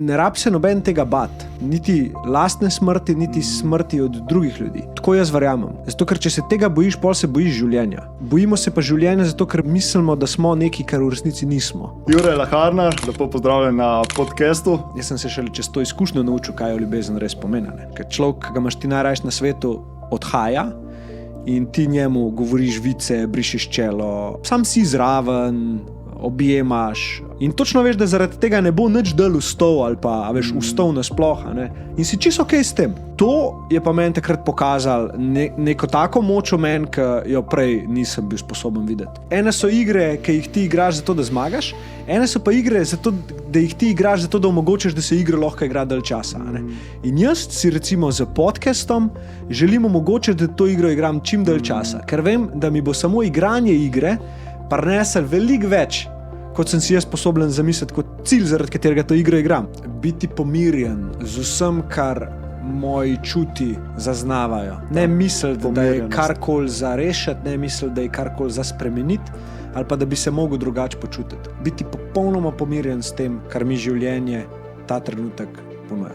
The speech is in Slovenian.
Ne rab se noben tega bat, niti lastne smrti, niti smrti od drugih ljudi. Tako jaz verjamem. Zato, ker če se tega bojiš, pol se bojiš življenja. Bojimo se pa življenja zato, ker mislimo, da smo nekaj, kar v resnici nismo. Jure Laharna, lepo pozdravljen na podcastu. Jaz sem se šele čez to izkušnjo naučil, kaj je ljubezen res pomeni. Ker človek, ki ga imaš ti najrajši na svetu, odhaja in ti njemu govoriš vice, brišeš čelo, sam si zraven, objemaš in točno veš, da zaradi tega ne bo nič del vstov ali pa veš vstov nasploh, ne? In si čisto okej s tem. To je pa meni takrat pokazal neko tako moč v meni, ki jo prej nisem bil sposoben videti. Ene so igre, ki jih ti igraš zato, da zmagaš, ene so pa igre zato, da jih ti igraš zato, da omogočiš, da se igra lahko igra dalj časa, ne? In jaz si recimo z podcastom želim omogočiti, da to igro igram čim dalj časa, ker vem, da mi bo samo igranje igre prinesel veliko več, kot sem si jaz sposoben zamisliti kot cilj, zaradi katerega to igro igram. Biti pomirjen z vsem, kar moji čuti zaznavajo. Ne misliti, da je karkoli za rešiti, ne misliti, da je karkoli za spremeniti, ali pa da bi se mogel drugače počutiti. Biti popolnoma pomirjen s tem, kar mi življenje ta trenutek ponuja.